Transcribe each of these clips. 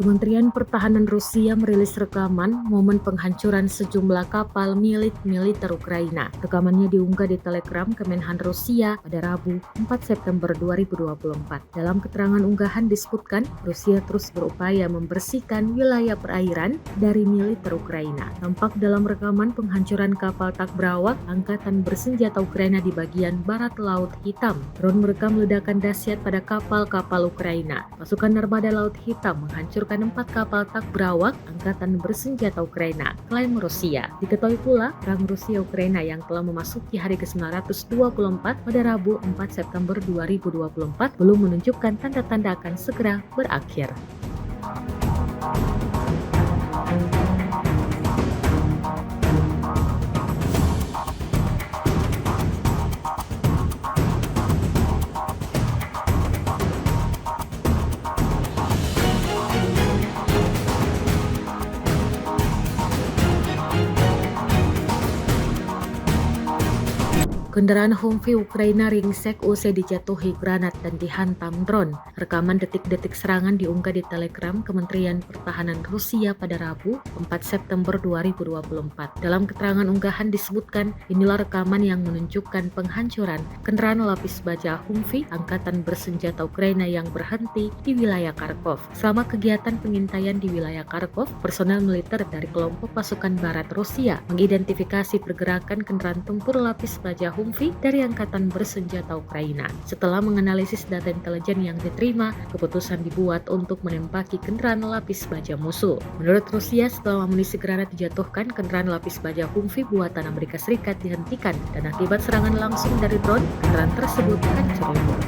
Kementerian Pertahanan Rusia merilis rekaman momen penghancuran sejumlah kapal milik militer Ukraina. Rekamannya diunggah di Telegram Kemenhan Rusia pada Rabu 4 September 2024. Dalam keterangan unggahan disebutkan, Rusia terus berupaya membersihkan wilayah perairan dari militer Ukraina. Tampak dalam rekaman penghancuran kapal tak berawak Angkatan Bersenjata Ukraina di bagian barat Laut Hitam. Drone merekam ledakan dahsyat pada kapal-kapal Ukraina. Pasukan Armada Laut Hitam menghancurkan 4 kapal tak berawak Angkatan Bersenjata Ukraina, klaim Rusia. Diketahui pula, perang Rusia-Ukraina yang telah memasuki hari ke-924 pada Rabu 4 September 2024 belum menunjukkan tanda-tanda akan segera berakhir. Kendaraan Humvee Ukraina ringsek usai dijatuhi granat dan dihantam drone. Rekaman detik-detik serangan diunggah di Telegram Kementerian Pertahanan Rusia pada Rabu 4 September 2024. Dalam keterangan unggahan disebutkan, inilah rekaman yang menunjukkan penghancuran kendaraan lapis baja Humvee Angkatan Bersenjata Ukraina yang berhenti di wilayah Kharkov. Selama kegiatan pengintaian di wilayah Kharkov, personel militer dari kelompok pasukan barat Rusia mengidentifikasi pergerakan kendaraan tempur lapis baja Humvee dari Angkatan Bersenjata Ukraina. Setelah menganalisis data intelijen yang diterima, keputusan dibuat untuk menembaki kendaraan lapis baja musuh. Menurut Rusia, setelah amunisi granat dijatuhkan, kendaraan lapis baja Humvee buatan Amerika Serikat dihentikan dan akibat serangan langsung dari drone, kendaraan tersebut hancur lebur.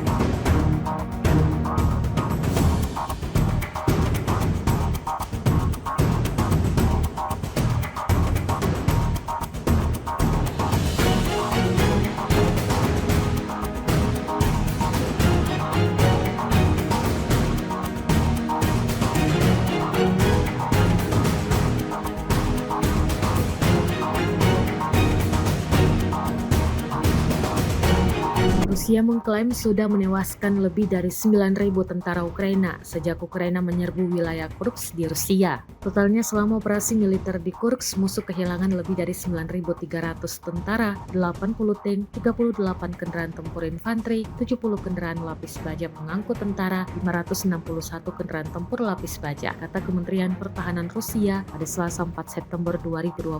Rusia mengklaim sudah menewaskan lebih dari 9.000 tentara Ukraina sejak Ukraina menyerbu wilayah Kursk di Rusia. Totalnya selama operasi militer di Kursk, musuh kehilangan lebih dari 9.300 tentara, 80 tank, 38 kendaraan tempur infanteri, 70 kendaraan lapis baja pengangkut tentara, 561 kendaraan tempur lapis baja, kata Kementerian Pertahanan Rusia pada Selasa 4 September 2024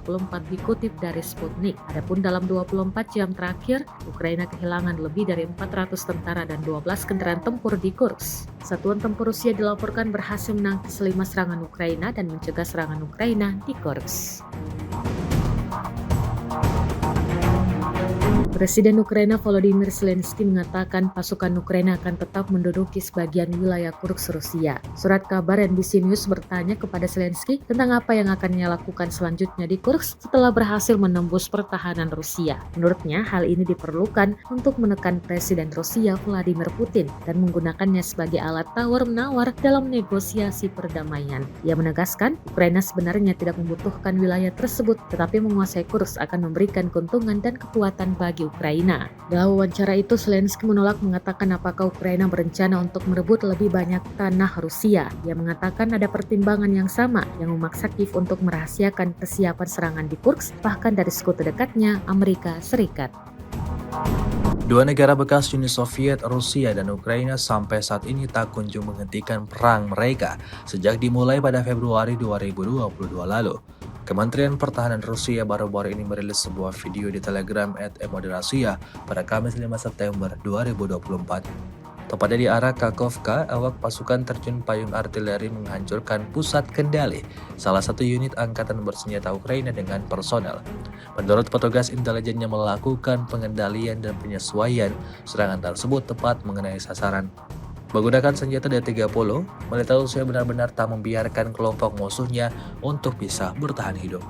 dikutip dari Sputnik. Adapun dalam 24 jam terakhir, Ukraina kehilangan lebih dari 400 tentara dan 12 kendaraan tempur di Kursk. Satuan tempur Rusia dilaporkan berhasil menangkis 5 serangan Ukraina dan mencegah serangan Ukraina di Kursk. Presiden Ukraina Volodymyr Zelensky mengatakan pasukan Ukraina akan tetap menduduki sebagian wilayah Kursk Rusia. Surat kabar NBC News bertanya kepada Zelensky tentang apa yang akan ia lakukan selanjutnya di Kursk setelah berhasil menembus pertahanan Rusia. Menurutnya, hal ini diperlukan untuk menekan Presiden Rusia Vladimir Putin dan menggunakannya sebagai alat tawar-menawar dalam negosiasi perdamaian. Ia menegaskan, Ukraina sebenarnya tidak membutuhkan wilayah tersebut, tetapi menguasai Kursk akan memberikan keuntungan dan kekuatan bagi Ukraina. Dalam wawancara itu, Zelensky menolak mengatakan apakah Ukraina berencana untuk merebut lebih banyak tanah Rusia. Ia mengatakan ada pertimbangan yang sama yang memaksa Kiev untuk merahasiakan kesiapan serangan di Kursk, bahkan dari sekutu dekatnya, Amerika Serikat. Dua negara bekas Uni Soviet, Rusia dan Ukraina sampai saat ini tak kunjung menghentikan perang mereka sejak dimulai pada Februari 2022 lalu. Kementerian Pertahanan Rusia baru-baru ini merilis sebuah video di Telegram @emodrasia pada Kamis 5 September 2024. Tepatnya di arah Kakhovka, awak pasukan terjun payung artileri menghancurkan pusat kendali salah satu unit angkatan bersenjata Ukraina dengan personel. Menurut petugas intelijen yang melakukan pengendalian dan penyesuaian, serangan tersebut tepat mengenai sasaran. Menggunakan senjata D-30, militer Rusia benar-benar tak membiarkan kelompok musuhnya untuk bisa bertahan hidup.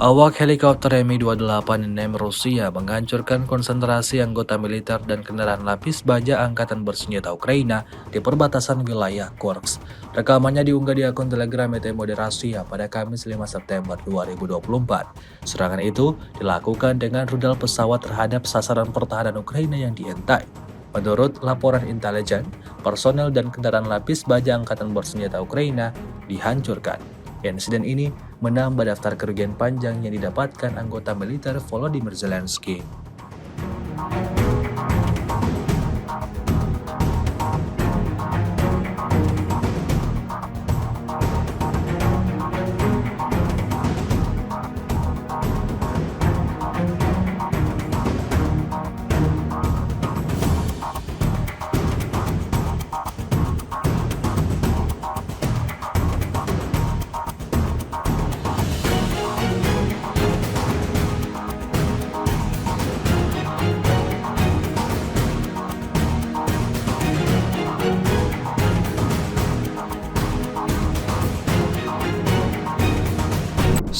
Awak helikopter Mi-28 Rusia menghancurkan konsentrasi anggota militer dan kendaraan lapis baja Angkatan Bersenjata Ukraina di perbatasan wilayah Kursk. Rekamannya diunggah di akun Telegram Moderasiya pada Kamis 5 September 2024. Serangan itu dilakukan dengan rudal pesawat terhadap sasaran pertahanan Ukraina yang diintai. Menurut laporan intelijen, personel dan kendaraan lapis baja Angkatan Bersenjata Ukraina dihancurkan. Insiden ini menambah daftar kerugian panjang yang didapatkan anggota militer Volodymyr Zelensky.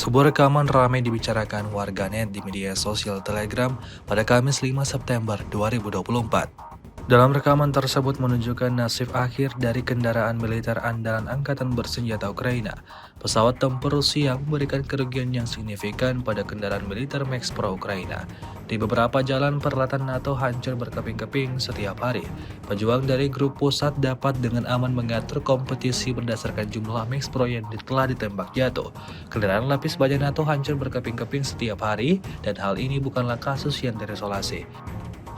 Sebuah rekaman ramai dibicarakan warganet di media sosial Telegram pada Kamis 5 September 2024. Dalam rekaman tersebut menunjukkan nasib akhir dari kendaraan militer andalan Angkatan Bersenjata Ukraina. Pesawat tempur Rusia memberikan kerugian yang signifikan pada kendaraan militer Max Pro Ukraina. Di beberapa jalan peralatan NATO hancur berkeping-keping setiap hari. Pejuang dari grup pusat dapat dengan aman mengatur kompetisi berdasarkan jumlah Max Pro yang telah ditembak jatuh. Kendaraan lapis baja NATO hancur berkeping-keping setiap hari dan hal ini bukanlah kasus yang terisolasi.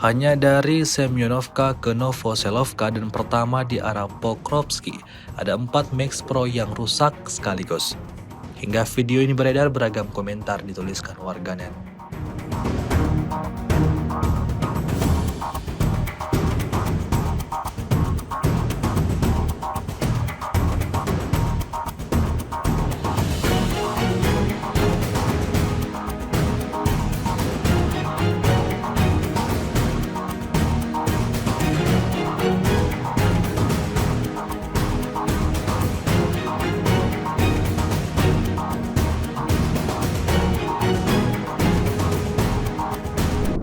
Hanya dari Semyonovka ke Novoselovka dan pertama di arah Pokrovsky, ada 4 Max Pro yang rusak sekaligus. Hingga video ini beredar, beragam komentar dituliskan warganet.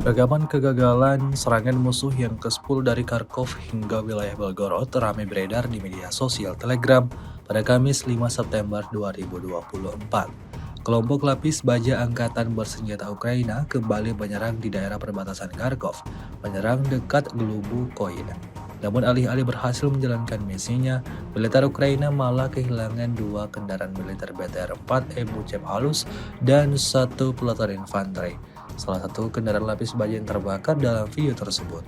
Rekaman kegagalan serangan musuh yang ke-10 dari Kharkov hingga wilayah Belgorod ramai beredar di media sosial Telegram pada Kamis 5 September 2024. Kelompok lapis baja Angkatan Bersenjata Ukraina kembali menyerang di daerah perbatasan Kharkov, menyerang dekat Glubukoy. Namun alih-alih berhasil menjalankan misinya, militer Ukraina malah kehilangan 2 kendaraan militer BTR-4 Ebuchev halus dan 1 peleton infanteri. Salah satu kendaraan lapis baja yang terbakar dalam video tersebut.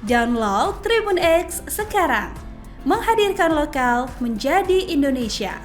Download Tribun X sekarang, menghadirkan lokal menjadi Indonesia.